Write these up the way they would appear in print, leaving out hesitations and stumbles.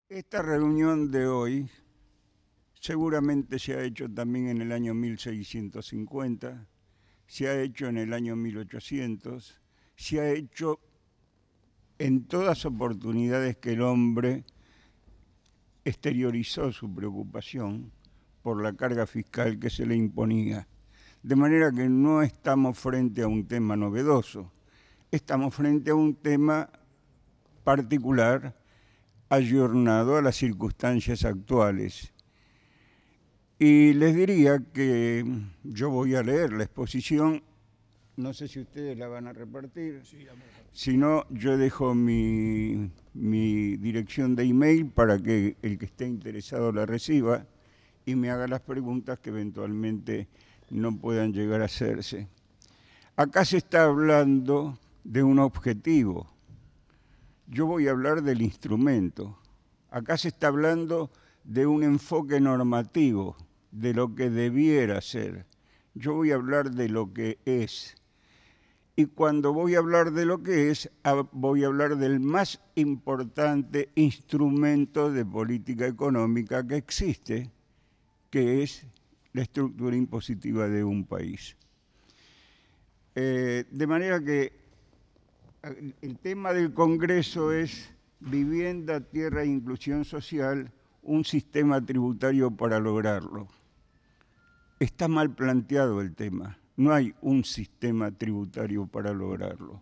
Esta reunión de hoy seguramente se ha hecho también en el año 1650, se ha hecho en el año 1800, se ha hecho en todas oportunidades que el hombre exteriorizó su preocupación por la carga fiscal que se le imponía. De manera que no estamos frente a un tema novedoso, estamos frente a un tema particular, ayornado a las circunstancias actuales. Y les diría que yo voy a leer la exposición, no sé si ustedes la van a repartir, si no, yo dejo mi dirección de email para que el que esté interesado la reciba y me haga las preguntas que eventualmente no puedan llegar a hacerse. Acá se está hablando de un objetivo. Yo voy a hablar del instrumento. Acá se está hablando de un enfoque normativo, de lo que debiera ser. Yo voy a hablar de lo que es. Y cuando voy a hablar de lo que es, voy a hablar del más importante instrumento de política económica que existe, que es la estructura impositiva de un país. De manera que el tema del Congreso es vivienda, tierra e inclusión social, un sistema tributario para lograrlo. Está mal planteado el tema. No hay un sistema tributario para lograrlo,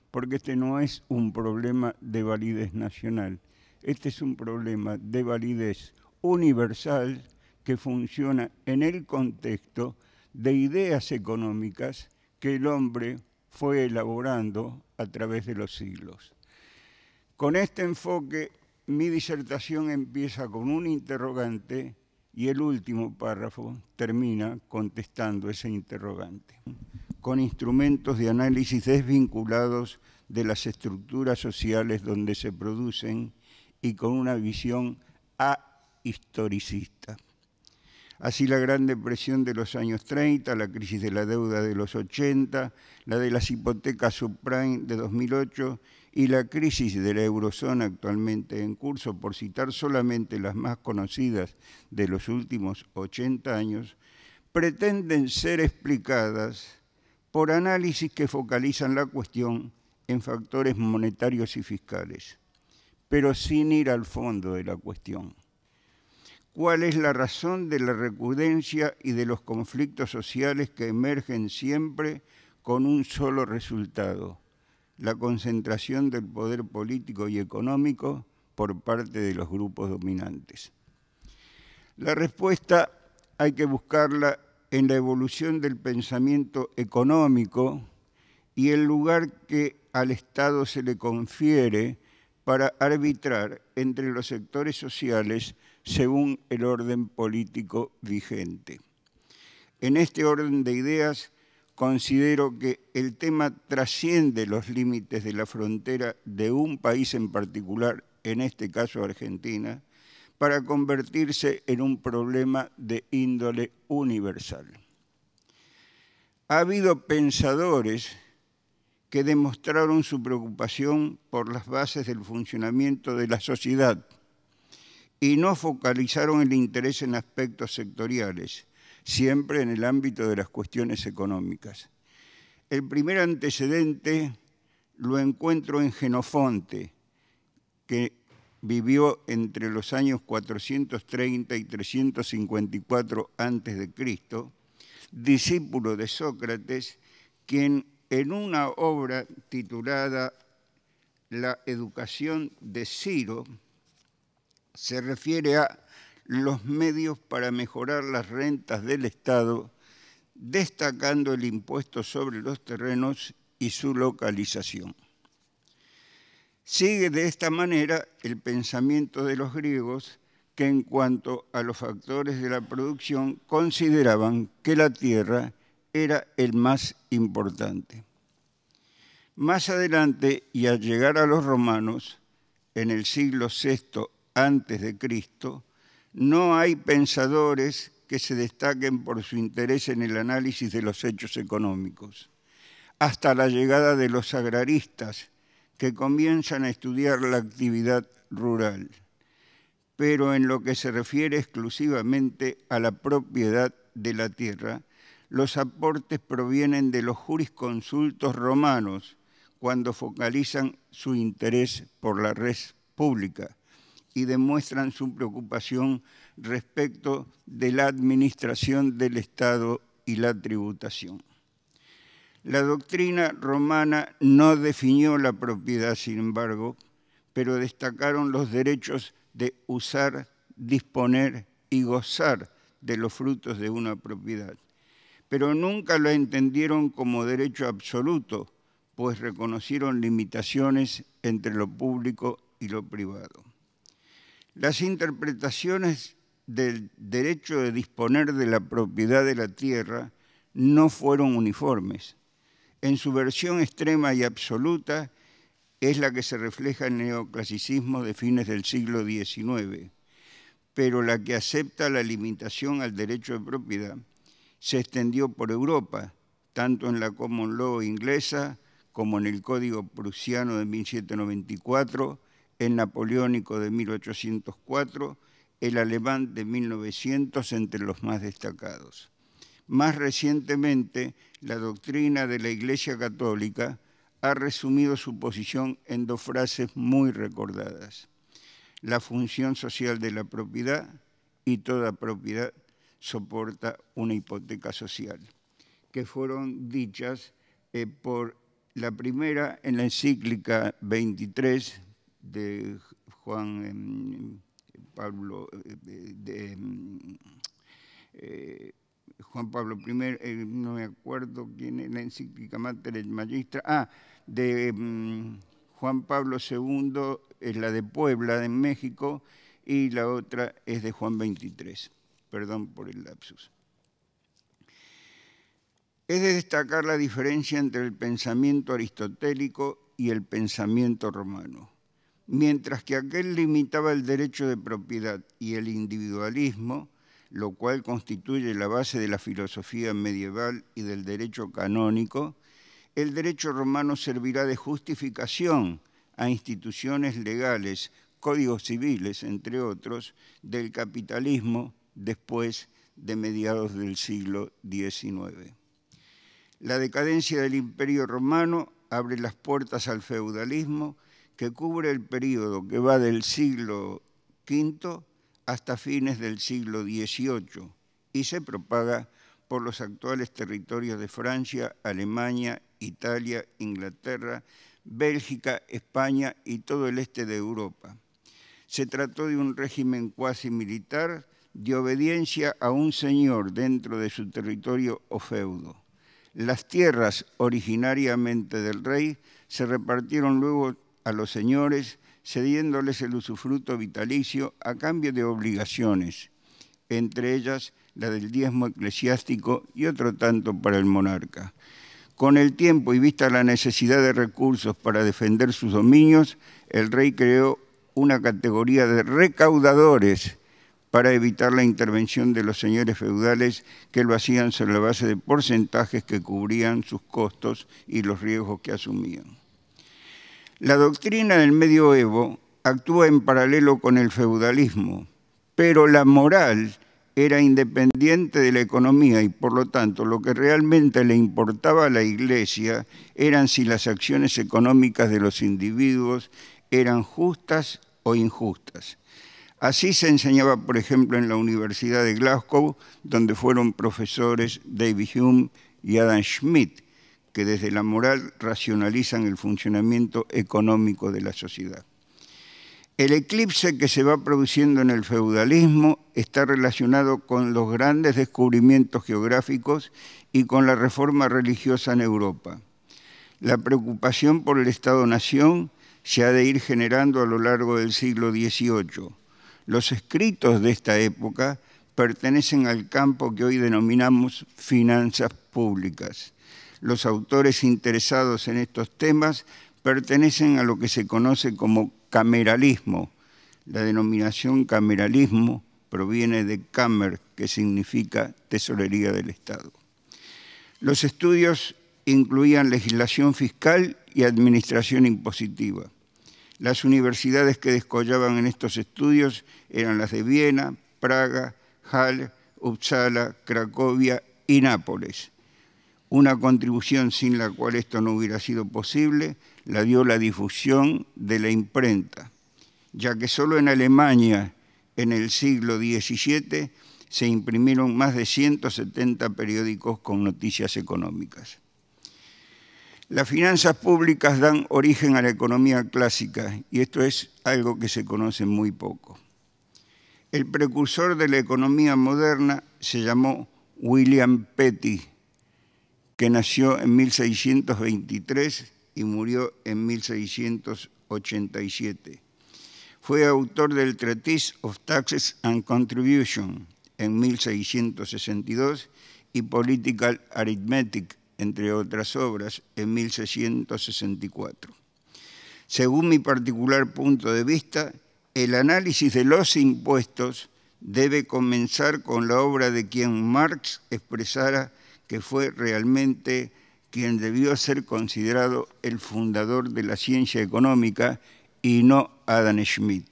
porque este no es un problema de validez nacional. Este es un problema de validez universal que funciona en el contexto de ideas económicas que el hombre fue elaborando a través de los siglos. Con este enfoque, mi disertación empieza con un interrogante y el último párrafo termina contestando ese interrogante, con instrumentos de análisis desvinculados de las estructuras sociales donde se producen y con una visión ahistoricista. Así la Gran Depresión de los años 30, la crisis de la deuda de los 80, la de las hipotecas subprime de 2008 y la crisis de la eurozona actualmente en curso, por citar solamente las más conocidas de los últimos 80 años, pretenden ser explicadas por análisis que focalizan la cuestión en factores monetarios y fiscales, pero sin ir al fondo de la cuestión. ¿Cuál es la razón de la recurrencia y de los conflictos sociales que emergen siempre con un solo resultado? La concentración del poder político y económico por parte de los grupos dominantes. La respuesta hay que buscarla en la evolución del pensamiento económico y el lugar que al Estado se le confiere para arbitrar entre los sectores sociales según el orden político vigente. En este orden de ideas, considero que el tema trasciende los límites de la frontera de un país en particular, en este caso Argentina, para convertirse en un problema de índole universal. Ha habido pensadores que demostraron su preocupación por las bases del funcionamiento de la sociedad y no focalizaron el interés en aspectos sectoriales, siempre en el ámbito de las cuestiones económicas. El primer antecedente lo encuentro en Jenofonte, que vivió entre los años 430 y 354 a.C., discípulo de Sócrates, quien en una obra titulada La educación de Ciro se refiere a los medios para mejorar las rentas del Estado, destacando el impuesto sobre los terrenos y su localización. Sigue de esta manera el pensamiento de los griegos, que en cuanto a los factores de la producción consideraban que la tierra era el más importante. Más adelante, y al llegar a los romanos, en el siglo VI a.C., no hay pensadores que se destaquen por su interés en el análisis de los hechos económicos, hasta la llegada de los agraristas, que comienzan a estudiar la actividad rural. pero en lo que se refiere exclusivamente a la propiedad de la tierra, los aportes provienen de los jurisconsultos romanos cuando focalizan su interés por la res pública y demuestran su preocupación respecto de la administración del Estado y la tributación. La doctrina romana no definió la propiedad, sin embargo, pero destacaron los derechos de usar, disponer y gozar de los frutos de una propiedad. Pero nunca la entendieron como derecho absoluto, pues reconocieron limitaciones entre lo público y lo privado. Las interpretaciones del derecho de disponer de la propiedad de la tierra no fueron uniformes. En su versión extrema y absoluta es la que se refleja en el neoclasicismo de fines del siglo XIX, pero la que acepta la limitación al derecho de propiedad se extendió por Europa, tanto en la Common Law inglesa como en el Código Prusiano de 1794, el Napoleónico de 1804, el alemán de 1900 entre los más destacados. Más recientemente, la doctrina de la Iglesia Católica ha resumido su posición en dos frases muy recordadas: la función social de la propiedad y toda propiedad soporta una hipoteca social, que fueron dichas por la primera en la encíclica 23 de Juan Pablo I, no me acuerdo quién es la encíclica Mater et Magistra, de Juan Pablo II, es la de Puebla, en México, y la otra es de Juan 23. Perdón por el lapsus. Es de destacar la diferencia entre el pensamiento aristotélico y el pensamiento romano. Mientras que aquel limitaba el derecho de propiedad y el individualismo, lo cual constituye la base de la filosofía medieval y del derecho canónico, el derecho romano servirá de justificación a instituciones legales, códigos civiles, entre otros, del capitalismo después de mediados del siglo XIX. La decadencia del Imperio Romano abre las puertas al feudalismo, que cubre el período que va del siglo V hasta fines del siglo XVIII y se propaga por los actuales territorios de Francia, Alemania, Italia, Inglaterra, Bélgica, España y todo el este de Europa. Se trató de un régimen cuasi militar de obediencia a un señor dentro de su territorio o feudo. Las tierras originariamente del rey se repartieron luego a los señores, cediéndoles el usufructo vitalicio a cambio de obligaciones, entre ellas la del diezmo eclesiástico y otro tanto para el monarca. Con el tiempo y vista la necesidad de recursos para defender sus dominios, el rey creó una categoría de recaudadores para evitar la intervención de los señores feudales, que lo hacían sobre la base de porcentajes que cubrían sus costos y los riesgos que asumían. La doctrina del medioevo actúa en paralelo con el feudalismo, pero la moral era independiente de la economía y, por lo tanto, lo que realmente le importaba a la Iglesia eran si las acciones económicas de los individuos eran justas o injustas. Así se enseñaba, por ejemplo, en la Universidad de Glasgow, donde fueron profesores David Hume y Adam Smith, que desde la moral racionalizan el funcionamiento económico de la sociedad. El eclipse que se va produciendo en el feudalismo está relacionado con los grandes descubrimientos geográficos y con la reforma religiosa en Europa. La preocupación por el Estado-nación se ha de ir generando a lo largo del siglo XVIII. Los escritos de esta época pertenecen al campo que hoy denominamos finanzas públicas. Los autores interesados en estos temas pertenecen a lo que se conoce como cameralismo. La denominación cameralismo proviene de Kammer, que significa tesorería del Estado. Los estudios incluían legislación fiscal y administración impositiva. Las universidades que descollaban en estos estudios eran las de Viena, Praga, Halle, Uppsala, Cracovia y Nápoles. Una contribución sin la cual esto no hubiera sido posible la dio la difusión de la imprenta, ya que solo en Alemania, en el siglo XVII, se imprimieron más de 170 periódicos con noticias económicas. Las finanzas públicas dan origen a la economía clásica, y esto es algo que se conoce muy poco. El precursor de la economía moderna se llamó William Petty, que nació en 1623 y murió en 1687. Fue autor del Treatise of Taxes and Contribution en 1662 y Political Arithmetic, entre otras obras, en 1664. Según mi particular punto de vista, el análisis de los impuestos debe comenzar con la obra de quien Marx expresara que fue realmente quien debió ser considerado el fundador de la ciencia económica y no Adam Smith.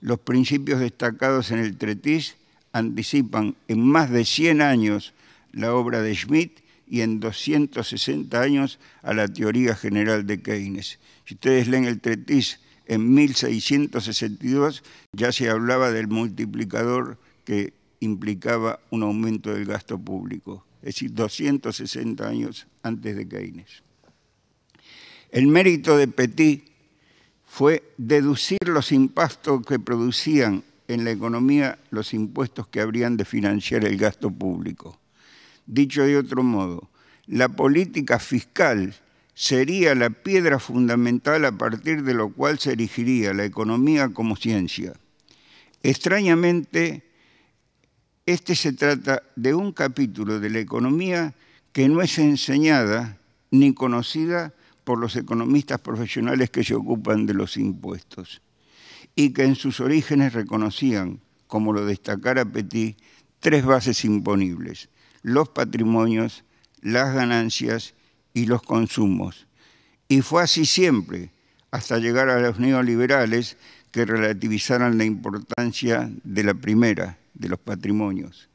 Los principios destacados en el treatise anticipan en más de 100 años la obra de Smith y en 260 años a la teoría general de Keynes. Si ustedes leen el treatise en 1662, ya se hablaba del multiplicador que implicaba un aumento del gasto público, es decir, 260 años antes de Keynes. El mérito de Petty fue deducir los impactos que producían en la economía los impuestos que habrían de financiar el gasto público. Dicho de otro modo, la política fiscal sería la piedra fundamental a partir de lo cual se erigiría la economía como ciencia. Extrañamente, se trata de un capítulo de la economía que no es enseñada ni conocida por los economistas profesionales que se ocupan de los impuestos y que en sus orígenes reconocían, como lo destacara Petty, tres bases imponibles: los patrimonios, las ganancias y los consumos. Y fue así siempre, hasta llegar a los neoliberales que relativizaran la importancia de la primera, de los patrimonios.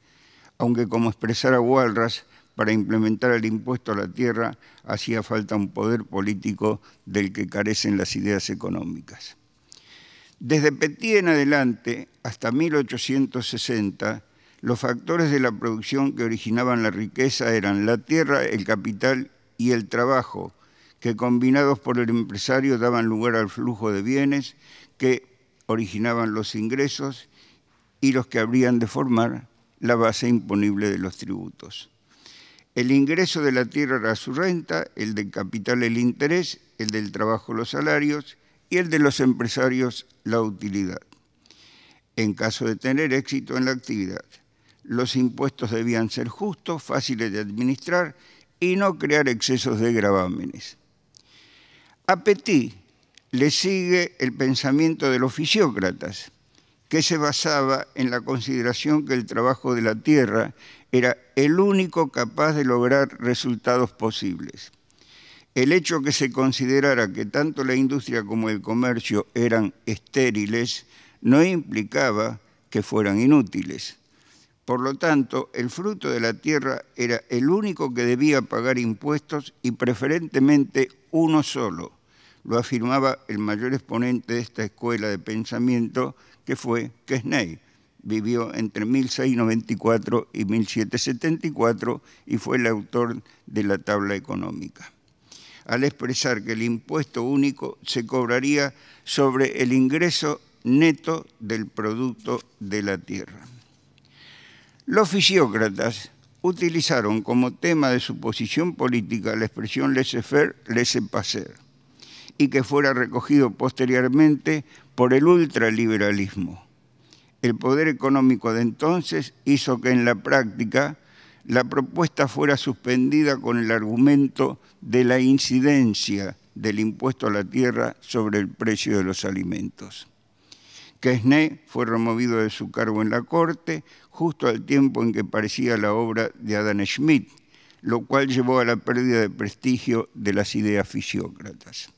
Aunque, como expresara Walras, para implementar el impuesto a la tierra hacía falta un poder político del que carecen las ideas económicas. Desde Petty en adelante, hasta 1860, los factores de la producción que originaban la riqueza eran la tierra, el capital y el trabajo, que combinados por el empresario daban lugar al flujo de bienes que originaban los ingresos y los que habrían de formar la base imponible de los tributos. El ingreso de la tierra era su renta, el del capital el interés, el del trabajo los salarios y el de los empresarios la utilidad. En caso de tener éxito en la actividad, los impuestos debían ser justos, fáciles de administrar y no crear excesos de gravámenes. A Petty le sigue el pensamiento de los fisiócratas, que se basaba en la consideración que el trabajo de la tierra era el único capaz de lograr resultados posibles. El hecho que se considerara que tanto la industria como el comercio eran estériles no implicaba que fueran inútiles. Por lo tanto, el fruto de la tierra era el único que debía pagar impuestos y preferentemente uno solo. Lo afirmaba el mayor exponente de esta escuela de pensamiento, que fue Quesnay. Vivió entre 1694 y 1774 y fue el autor de la tabla económica, al expresar que el impuesto único se cobraría sobre el ingreso neto del producto de la tierra. Los fisiócratas utilizaron como tema de su posición política la expresión laissez-faire, laissez-passer, y que fuera recogido posteriormente por el ultraliberalismo. El poder económico de entonces hizo que en la práctica la propuesta fuera suspendida con el argumento de la incidencia del impuesto a la tierra sobre el precio de los alimentos. Quesnay fue removido de su cargo en la corte justo al tiempo en que parecía la obra de Adam Smith, lo cual llevó a la pérdida de prestigio de las ideas fisiócratas.